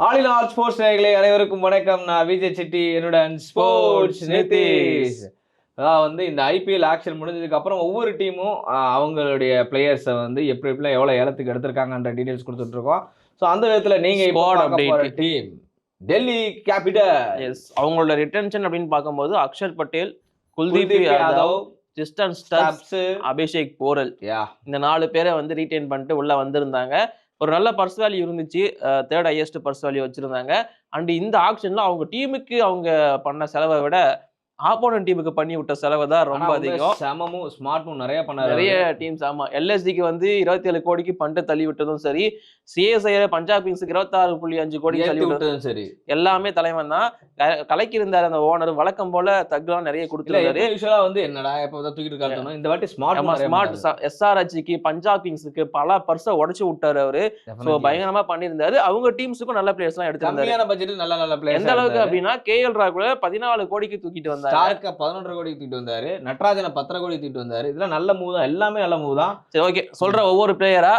All sports நேயர்களே அனைவருக்கும் வணக்கம். நான் விஜய் செட்டி, என்னுடன் ஸ்போர்ட்ஸ் நிதிஷ். அதாவது இந்த ஐபிஎல் ஆக்ஷன் முடிஞ்சதுக்கு அப்புறம் ஒவ்வொரு டீமும் அவங்களுடைய பிளேயர்ஸை எப்படிலாம் எவ்வளோ ஏலத்துக்கு எடுத்திருக்காங்கன்ற டீடைல்ஸ் கொடுத்துட்டு இருக்கோம். ஸோ அந்த விதத்தில் நீங்கள் இப்போ பார்க்க போகிற டீம் டெல்லி கேபிட்டல்ஸ். அவங்களோட ரிட்டென்ஷன் அப்படின்னு பார்க்கும்போது அக்ஷர் பட்டேல், குல்தீப் யாதவ், ஜிஸ்டன் ஸ்டப்ஸ், அபிஷேக் போரல், இந்த 4 பேரை ரீட்டைன் பண்ணிட்டு உள்ள வந்திருந்தாங்க. ஒரு நல்ல பர்ஸ் வேல்யூ இருந்துச்சு, 3rd ஹையஸ்ட் பர்ஸ் வேல்யூ வச்சிருந்தாங்க. அண்ட் இந்த ஆக்ஷன்ல அவங்க டீமுக்கு அவங்க பண்ண செலவை விட ஆப்போனன்ட் டீமுக்கு பண்ணி விட்ட செலவு தான் ரொம்ப அதிகம். செமமும் ஸ்மார்ட்டும் நிறைய பண்ணாரு. நிறைய டீம்ஸ். ஆமா, எல்எஸ்டிக்கு 27 கோடிக்கு பண்ணிட்டு தள்ளி விட்டதும் சரி, சிஎஸ்ஐ பஞ்சாப் கிங்ஸுக்கு 26.5 கோடி தள்ளி விட்டதும் சரி, எல்லாமே தலைவன் தான். கலைக்கு இருந்தார் அந்த ஓனர். வழக்கம் போல தகுலாம் நிறைய கொடுத்துருக்காரு. என்னடா எப்ப தூக்கிட்டு காட்டணும், இந்த வாட்டி ஸ்மார்ட் எஸ்ஆர்ஹெச்க்கு பஞ்சாப் கிங்ஸுக்கு பல பர்ஸை உடச்சு விட்டாரு அவரு. சோ பயங்கரமா பண்ணியிருந்தாரு. அவங்க டீம்ஸுக்கும் நல்ல பிளேயர்ஸ் எல்லாம் எடுத்திருந்தாரு. நல்ல பிளேயர் எந்த அளவுக்கு அப்படின்னா கேஎல் ராகுல 14 கோடிக்கு தூக்கிட்டு வந்தாரு, 11 கோடிக்கு தூக்கிட்டு வந்தாரு, நட்ராஜனை 10 கோடி தூக்கிட்டு வந்தாரு. இதெல்லாம் நல்ல மூவ் தான், எல்லாமே நல்ல மூவ் தான். சரி, ஓகே, சொல்ற ஒவ்வொரு பிளேயரா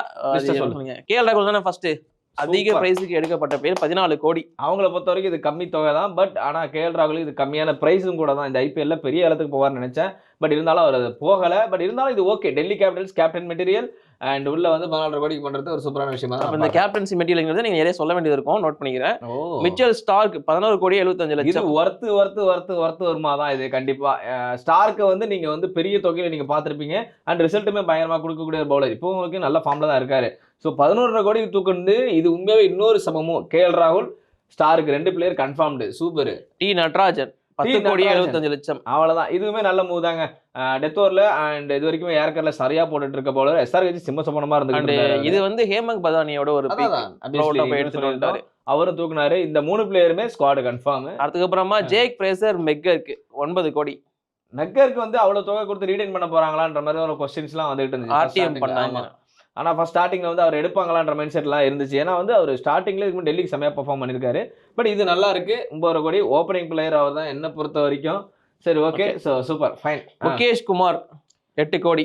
சொல்லுங்க. கேஎல் ராகுல் தானே ஃபர்ஸ்ட் அதிக பிரைஸுக்கு எடுக்கப்பட்ட பேர், 14 கோடி. அவங்கள பொறுத்த வரைக்கும் இது கம்மி தொகை தான். பட் ஆனா கேஎல் ராகுல் இது கம்மியான பிரைஸும் கூட தான். இந்த ஐபிஎல்ல பெரிய இடத்துக்கு போவார்னு நினைச்சேன். பட் இருந்தாலும் அவர் அது போகல. பட் இருந்தாலும் இது okay. Delhi Capitals captain material and உள்ள 14 கோடிக்கு பண்றது ஒரு சூப்பரான விஷயம் தான். இந்த கேப்டன்சி மெட்டீரியல் நீங்க நிறைய சொல்ல வேண்டியது இருக்கும், நோட் பண்ணிக்கிறேன். மிச்சல் ஸ்டார்க் 11 கோடி 75 லட்சம். இது ஒர்த்து வருமா தான் இது கண்டிப்பா. ஸ்டார்க்கு நீங்க பெரிய தொகையில நீங்க பார்த்திருப்பீங்க. அண்ட் ரிசல்ட்டுமே பயங்கரமா கொடுக்கக்கூடிய ஒரு பவுலர். இப்போ உங்களுக்கு நல்ல ஃபார்ம்ல தான் இருக்காரு. ஸோ 11 கோடிக்கு தூக்குண்டு இது உண்மையாவே இன்னொரு சமமும். கேஎல் ராகுல் ஸ்டாருக்கு 2 player confirmed. Super. T Natarajan 10 crore 75 லட்சம். அவ்வளவுதான். இதுவுமே நல்ல மூவ் தாங்க. டெத் ஓவர்ல அண்ட் இது வரைக்கும் ஏர்கர்ல சரியா போட்டுட்டு இருக்க பவுலர் எஸ்ஆர்ஹெச் சிம்மசமனமா இருந்துட்டு. இது ஹேமந்த் பதானியோட ஒரு எடுத்துட்டு அவரும் தூக்குனாரு. இந்த 3 பிளேயருமே ஸ்குவாட் கன்ஃபார்ம். அதுக்கப்புறமா ஜேக் பிரேசர் மெக்கருக்கு 9 கோடி. மெக்கருக்கு அவ்வளவு தொகை கொடுத்து ரீடைன் பண்ண போறாங்களான்ற மாதிரி ஒரு கொஸ்டின்ஸ் எல்லாம் வந்துட்டு இருந்துச்சு. ஆர்டிஎம் பண்ணாங்க. ஆனால் ஃபர்ஸ்ட் ஸ்டார்டிங்கில் அவர் எடுப்பாங்களான்ற மைண்ட் செட்லாம் இருந்துச்சு. ஏன்னா அவர் ஸ்டார்டிங்கில் இதுக்கு டெல்லிக்கு செம்மையாக பர்ஃபார்ம் பண்ணியிருக்காரு. பட் இது நல்லா இருக்கு. 9 கோடி ஓப்பனிங் பிளேயர் அவர் தான் என்னை பொறுத்த வரைக்கும். சரி, okay, so super fine. Mukesh Kumar 8 கோடி.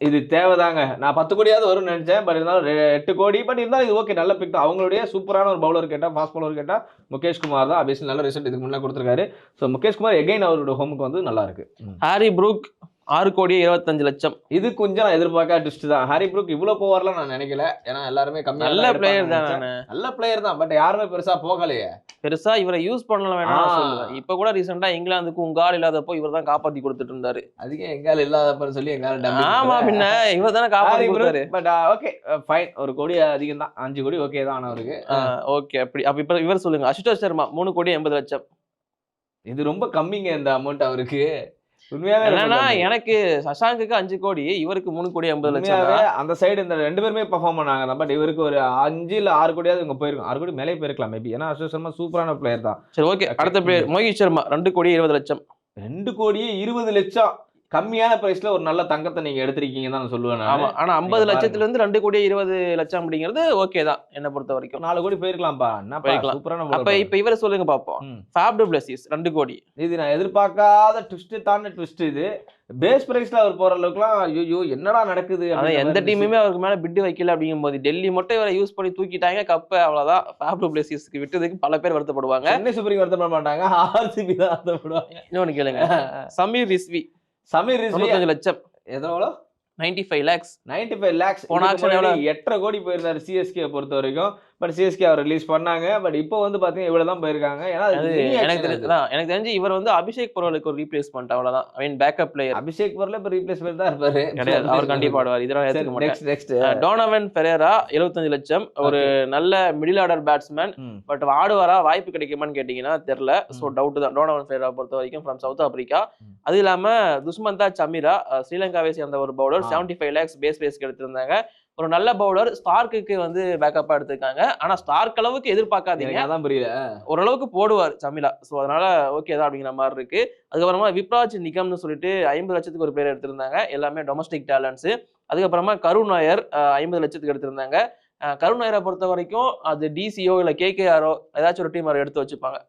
இது தேவைதாங்க. நான் 10 கோடியாவது வரும்னு நினைச்சேன். பட் இருந்தாலும் 8 கோடி. பட் இருந்தாலும் இது ஓகே, நல்ல பிக் தான். அவங்களுடைய சூப்பரான ஒரு பவுலர் கேட்டால், ஃபாஸ்ட் பவுலர் கேட்டால் முகேஷ் குமார் தான். அபியஸ்லி நல்ல ரிசல்ட் இதுக்கு முன்னாடி கொடுத்துருக்காரு. ஸோ முகேஷ் குமார் எகைன் அவரோட ஹோமுக்கு நல்லா இருக்கு. ஹாரி ப்ரூக் 6 கோடி 25 லட்சம். இது கொஞ்சம் நான் எதிர்பார்க்காத ட்விஸ்ட் தான். ஹாரி ப்ரூக் இவ்வளவு போவார்லாம் நான் நினைக்கல. ஏன்னா எல்லாருமே கம்மியா நல்ல பிளேயர் தான். நல்ல பிளேயர் தான். பட் யாருமே பெருசா போகலையே. பெருசா இவரை யூஸ் பண்ணல வேணாம் சொல்லுவேன். இப்ப கூட ரீசெண்டா இங்கிலாந்துக்கு உங்கால் இல்லாதப்போ இவர் தான் காப்பாத்தி கொடுத்துட்டு இருந்தாரு. அதுக்கே எங்கால் இல்லாதப்பன்னு சொல்லி எங்கால. ஆமா, பின்ன இவர் தானே காப்பாத்தி கொடுத்தாரு. But okay fine. 1 கோடி அதிகம் தான். 5 கோடி ஓகே தான் அவருக்கு. ஓகே, அப்ப இப்ப இவர் சொல்லுங்க. அசுதோஷ் சர்மா 3 கோடி 80 லட்சம். இது ரொம்ப கம்மிங்க இந்த அமௌண்ட் அவருக்கு. என்னன்னா எனக்கு சசாங்குக்கு 5 கோடி, இவருக்கு 3 கோடி 80 லட்சம். அந்த சைடு இந்த 2 பேருமே பெர்ஃபார்ம் பண்ணாங்க. பட் இவருக்கு ஒரு 5 இல்ல 6 கோடியாவது இவங்க போயிருக்கும். 6 கோடி மேலே போயிருக்கலாம் மேபி. ஏன்னா அசோக் சர்மா சூப்பரான பிளேயர் தான். சரி, ஓகே, அடுத்த பிளேயர் மோஹித் சர்மா 2 கோடி 20 லட்சம். 2 கோடி 20 லட்சம் கம்மியான பிரைஸ்ல ஒரு நல்ல தங்கத்தை நீங்க எடுத்திருக்கீங்கன்னு தான் சொல்லுவேன். ஆமா, ஆனா 50 லட்சத்துல இருந்து 2 கோடி 20 லட்சம் அப்படிங்கிறது ஓகே தான் என்ன பொறுத்த வரைக்கும். 4 கோடி போயிருக்கலாம்ப்பா. சூப்பரான. அப்ப இப்ப இவரை சொல்லுங்க பாப்போம். ஃபேப் டு பிளஸிஸ் 2 கோடி. இது நான் எதிர்பார்க்காத ட்விஸ்ட் தான ட்விஸ்ட். இது பேஸ் பிரைஸ்ல அவர் போற அளவுக்குலாம் ஐயோ என்னடா நடக்குது. எந்த டீமுமே அவருக்கு மேல பிட் வைக்கல அப்படிங்கும் போது டெல்லி மட்டும் இவரை யூஸ் பண்ணி தூக்கிட்டாங்க. கப்ப அவ்வளவுதான். ஃபேப் டு பிளஸிஸ்க்கு விட்டதுக்கு பல பேர் வருத்தப்படுவாங்க. சென்னை சூப்பர் கிங்ஸ் வருத்தப்பட மாட்டாங்க, ஆர்சிபி தான் வருத்தப்படுவாங்க. இன்னொன்னு கேளுங்க. சமீர் ரிஸ்வி 95 லட்சம். எவ்வளோ? 95 lakhs. போன ஆக்ஷன் எவ்வளோ? 8.5 கோடி போயிருந்தாரு சிஎஸ்கே பொறுத்த வரைக்கும். பட் சிஎஸ்கே அவர் ரிலீஸ் பண்ணாங்க. பட் இப்போ பாத்தீங்கன்னா இவ்வளவுதான் போயிருக்காங்க. ஏன்னா எனக்கு தெரிஞ்சு இவர் அபிஷேக் போரலுக்கு ஒரு ரீப்ளேஸ்மெண்ட், அவ்வளவுதான். ஐ மீன் பேக்கப் பிளேயர். அபிஷேக் போரல இப்ப ரீப்ளேஸ்மெண்ட் தான் இருப்பாரு. கிடையாது, அவர் கண்டிப்பா ஆடுவார். இதெல்லாம் ஏத்துக்க மாட்டேன். நெக்ஸ்ட் டோனவன் பெரேரா 75 லட்சம். ஒரு நல்ல மிடில் ஆர்டர் பேட்ஸ்மேன். பட் ஆடுவாரா, வாய்ப்பு கிடைக்குமான்னு கேட்டீங்கன்னா தெரியல. சோ டவுட் தான் டோனவன் பெரேரா பொறுத்த வரைக்கும், ஃப்ரம் சவுத் ஆப்பிரிக்கா. அது இல்லாம துஷ்மந்தா சமீரா ஸ்ரீலங்காவை சேர்ந்த ஒரு பவுலர், 75 lakhs பேஸ்க்கு எடுத்திருந்தாங்க. ஒரு நல்ல பவுலர். ஸ்டார்க்கு பேக்கப்பா எடுத்திருக்காங்க. ஆனா ஸ்டார்க் அளவுக்கு எதிர்பார்க்காதீங்க, அதான் புரியல. ஓரளவுக்கு போடுவார் சமிலா. ஸோ அதனால ஓகே தான் அப்படிங்கிற மாதிரி இருக்கு. அதுக்கப்புறமா விப்ராஜ் நிகம்னு சொல்லிட்டு 50 லட்சத்துக்கு ஒரு பேர் எடுத்திருந்தாங்க. எல்லாமே டொமஸ்டிக் டேலண்ட்ஸ். அதுக்கப்புறமா கருண் நாயர் 50 லட்சத்துக்கு எடுத்திருந்தாங்க. கருண் நாயரை பொறுத்த வரைக்கும் அது டிசியோ இல்ல கேகேஆரோ ஏதாச்சும் ஒரு டீம் அவர் எடுத்து வச்சுப்பாங்க.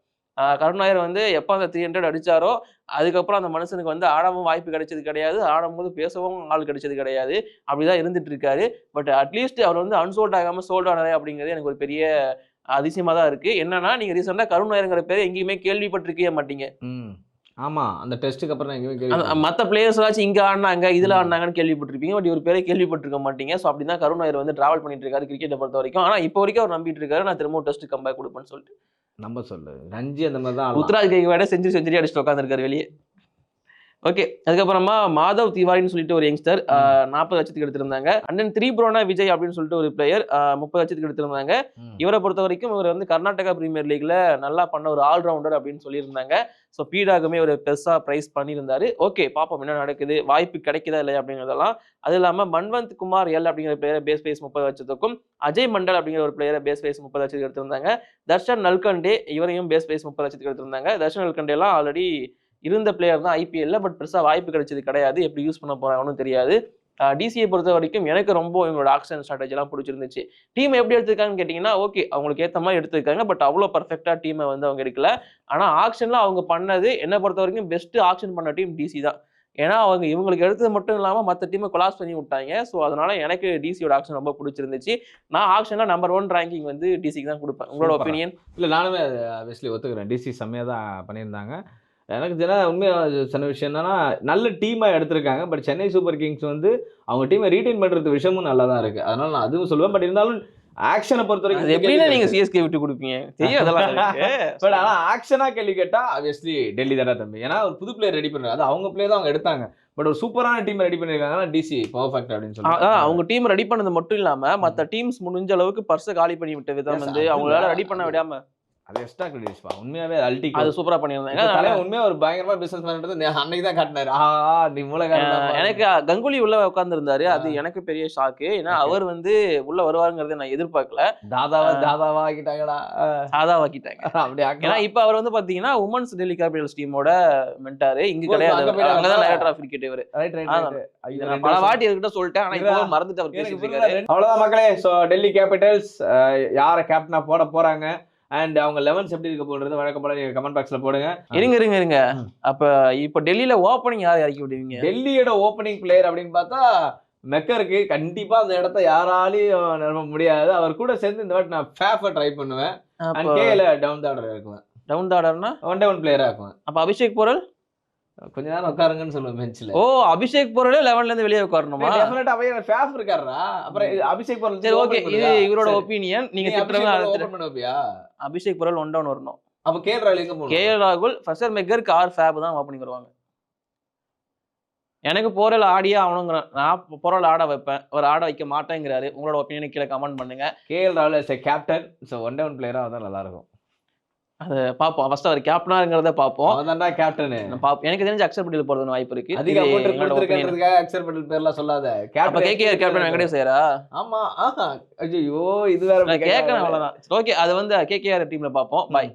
கருண் நாயர் எப்போ அந்த 300 அடிச்சாரோ அதுக்கப்புறம் அந்த மனுஷனுக்கு ஆடவும் வாய்ப்பு கிடைச்சது கிடையாது, ஆடும்போது பேசவும் ஆள் கிடைச்சது கிடையாது. அப்படிதான் இருந்துட்டு இருக்காரு. பட் அட்லீஸ்ட் அவர் அன்சோல்ட் ஆகாம சோல்ட் ஆனாரே அப்படிங்கிறது எனக்கு ஒரு பெரிய அதிசயமா தான் இருக்கு. என்னன்னா நீங்க ரீசெண்டா கருண் நாயர்ங்கிற பேரை எங்கேயுமே கேள்விப்பட்டிருக்கவே மாட்டீங்க. ஆமா, அந்த டெஸ்ட்டுக்கு அப்புறம் எங்கேயுமே மற்ற பிளேயர்ஸ் எல்லாம் இங்க ஆடினாங்க இதுல ஆடினாங்கன்னு கேள்விப்பட்டிருப்பீங்க. பட் இவர் பேரை கேள்விப்பட்டிருக்க மாட்டீங்க. ஸோ அப்படிதான் கருண் நாயர் வந்து டிராவல் பண்ணிட்டு இருக்காரு கிரிக்கெட்டை பொறுத்த வரைக்கும். ஆனா இப்போ வரைக்கும் அவர் நம்பிட்டு இருக்காரு நான் திரும்ப டெஸ்ட் கம்பேக் கொடுப்பேன்னு சொல்லிட்டு. நம்ம சொல்லு ரஞ்சி அந்த மாதிரி தான் உத்ராஜ் கைக்வாட் செஞ்சுரி அடிச்சுட்டு உட்காந்துருக்காரு வெளியே. ஓகே, அதுக்கப்புறமா மாதவ் திவாரின்னு சொல்லிட்டு ஒரு யங்ஸ்டர் 40 லட்சத்துக்கு எடுத்திருந்தாங்க. அண்ட் தென் திரிபுவனா விஜய் அப்படின்னு சொல்லிட்டு ஒரு பிளேயர் 30 லட்சத்துக்கு எடுத்திருந்தாங்க. இவரை பொறுத்த வரைக்கும் இவர் வந்து கர்நாடகா பிரீமியர் லீக்ல நல்லா பண்ண ஒரு ஆல்ரவுண்டர் அப்படின்னு சொல்லியிருந்தாங்க. ஸோ பீடாகமே ஒரு பெருசா பிரைஸ் பண்ணியிருந்தாரு. ஓகே, பாப்போம் என்ன நடக்குது, வாய்ப்பு கிடைக்குதா இல்லையா அப்படிங்கிறதெல்லாம். அது இல்லாம மன்வந்த் குமார் எல் அப்படிங்கிற பிளேயரை பேஸ் பிரைஸ் 30 லட்சத்துக்கும், அஜய் மண்டல் அப்படிங்கிற ஒரு பிளேயரை பேஸ் பிரைஸ் 30 லட்சத்துக்கு எடுத்திருந்தாங்க. தர்ஷன் நல்கண்டே இவரையும் பேஸ் பிரைஸ் 30 லட்சத்துக்கு எடுத்திருந்தாங்க. தர்ஷன் நல்கண்டே எல்லாம் ஆல்ரெடி இருந்த பிளேயர் தான் ஐபிஎல்ல. பட் பெருசா வாய்ப்பு கிடைச்சது கிடையாது. எப்படி யூஸ் பண்ண போறாங்கன்னு தெரியாது. டிசியை பொறுத்த வரைக்கும் எனக்கு ரொம்ப இவங்களோட ஆக்ஷன் ஸ்ட்ராட்டஜி எல்லாம் பிடிச்சிருந்துச்சு. டீம் எப்படி எடுத்திருக்காங்கன்னு கேட்டீங்கன்னா, ஓகே அவங்களுக்கு ஏற்ற மாதிரி எடுத்திருக்காங்க. பட் அவ்வளோ பர்ஃபெக்டா டீமை வந்து அவங்க எடுக்கல. ஆனா ஆக்ஷன்ல அவங்க பண்ணது என்ன பொறுத்த வரைக்கும் பெஸ்ட் ஆக்ஷன் பண்ண டீம் டிசி தான். ஏன்னா அவங்க இவங்களுக்கு எடுத்தது மட்டும் இல்லாம மற்ற டீமை கொலாஸ் பண்ணி விட்டாங்க. ஸோ அதனால எனக்கு டிசியோட ஆக்ஷன் ரொம்ப பிடிச்சிருந்துச்சு. நான் ஆக்ஷன்ல நம்பர் 1 ரேங்கிங் வந்து டிசிக்கு தான் கொடுப்பேன். உங்களோட ஒப்பீனியன்? இல்லை, நானுமே ஆப்வியஸ்லி ஒத்துக்கிறேன். டிசி செம்மையாக தான் பண்ணியிருந்தாங்க. எனக்கு உண்மையாக சின்ன விஷயம் என்னன்னா, நல்ல டீமாக எடுத்திருக்காங்க. பட் சென்னை சூப்பர் கிங்ஸ் வந்து அவங்க டீமை ரீட்டைன் பண்ணுறது விஷயமும் நல்லா தான் இருக்குது. அதனால நான் அதுவும் சொல்லுவேன். பட் இருந்தாலும் ஆக்ஷனை பொறுத்த வரைக்கும் எப்படின்னா நீங்க சிஎஸ்கே விட்டு கொடுப்பீங்க தெரியும் அதெல்லாம். பட் ஆனால் ஆக்ஷனா கேள்வி கேட்டா ஆப்வியஸ்லி டெல்லி தானே தம்பி. ஏன்னா ஒரு புது பிளேயர் ரெடி பண்ணுறாங்க. அது அவங்க பிளேயர் தான் அவங்க எடுத்தாங்க. பட் ஒரு சூப்பரான டீம் ரெடி பண்ணியிருக்காங்கன்னா டிசி பர்ஃபெக்ட் அப்படின்னு சொல்லி அவங்க டீம் ரெடி பண்ணது மட்டும் இல்லாம மற்ற டீம்ஸ் முடிஞ்ச அளவுக்கு பர்ஸை காலி பண்ணி விட்ட விதம் வந்து அவங்களால ரெடி பண்ண விடாம அது எக்ஸ்ட்ரா கிரெடிட்ஸ் பா. உண்மையாவே அல்டிக் அது சூப்பரா பண்ணியிருந்தாங்க. தலைவன் உண்மையா ஒரு பயங்கரமா பிசினஸ் மேன்ன்றது அன்னைக்கு தான் காட்டினாரு. நீ மூலகாரன். எனக்கு கங்குலி உள்ள உட்கார்ந்து இருந்தாரு. அது எனக்கு பெரிய ஷாக்கு. ஏன்னா அவர் வந்து உள்ள வருவாருங்கிறத நான் எதிர்பார்க்கல. தாதாவா ஆக்கிட்டாங்கடா. சாதாவாக்கிட்டாங்க. அப்படி ஏன்னா இப்ப அவர் வந்து பாத்தீங்கன்னா உமன்ஸ் டெல்லி கேபிட்டல்ஸ் டீமோட மென்டாரு. இங்க கிடையாது. அங்கதான் டைரக்டர் ஆஃப் கிரிக்கெட் இவரு. நான் பல வாட்டி எதுக்கிட்ட சொல்லிட்டேன். ஆனா இப்போ மறந்துட்டு அவர் பேசிட்டு இருக்காரு. அவ்வளவுதான் மக்களே. சோ டெல்லி கேபிட்டல்ஸ் யார கேப்டனா போட போறாங்க அண்ட் அவங்க 11 எப்படி இருக்க போறது வழக்கம் போல நீங்க கமெண்ட் பாக்ஸ்ல போடுங்க. இருங்க. அப்ப இப்ப டெல்லியில ஓப்பனிங் யார் இறக்கி விடுவீங்க? டெல்லியோட ஓப்பனிங் பிளேயர் அப்படின்னு பார்த்தா மெக்கருக்கு கண்டிப்பா அந்த இடத்த யாராலையும் நிரப்ப முடியாது. அவர் கூட சேர்ந்து இந்த வாட்டி நான் ஃபேஃபை ட்ரை பண்ணுவேன். அண்ட் கேல டவுன் தி ஆர்டர் இருக்குவேன். டவுன் தி ஆர்டர்னா ஒன் டே ஒன் பிளேயரா இருக்குவேன். அப்ப அபிஷேக் போரல் கொஞ்ச நேரம் உட்காருங்கன்னு சொல்லுவேன் பெஞ்ச்ல. ஓ, அபிஷேக் போரலே 11ல இருந்து வெளியே உட்காரணுமா? டெஃபினட்டா அவன் ஃபேஃப் இருக்காரா. அப்புறம் அபிஷேக் போரல். சரி ஓகே, இது இவரோட ஒபினியன். நீங்க திட்டறவங்க ஓபன் பண்ணுவியா? அபிஷேக் போரல் ஒன் டவுன் வரணும். அப்ப கேஎல் ராகுல் எங்க போணும்? கேஎல் ராகுல், ஃபசர் மெக்கர், கார் ஃபேப் தான் ஓபனிங் வருவாங்க. எனக்கு போரல் ஆடியே ஆகணுங்கிறேன். நான் போரல் ஆட வைப்பேன். அவர் ஆட வைக்க மாட்டேங்கிறாரு. உங்களோட ஒப்பீனியனை கீழே கமெண்ட் பண்ணுங்க. கேஎல் ராகுல் as a captain, so one day one பிளேயரா வந்தா நல்லா இருக்கும். அது பாப்போம். ஃபர்ஸ்ட் அவர் கேப்டனாங்கிறத பாப்போம். அவன்தான்டா கேப்டன். எனக்கு தெரிஞ்ச அக்ஷர் பட்டேல் போறதுன்னு வாய்ப்பு இருக்கு. அதிக அமௌண்ட் கொடுத்திருக்கிறதுக்காக அக்ஷர் பட்டேல் பேர்லாம் சொல்லாத. அப்ப கேகேஆர் கேப்டன் வெங்கடேஷ் ஐயரா? ஆமா. ஐயோ இது வேற கேட்கணும் அவ்வளவுதான். ஓகே, அது வந்து கேகேஆர் டீம்ல பாப்போம். பை.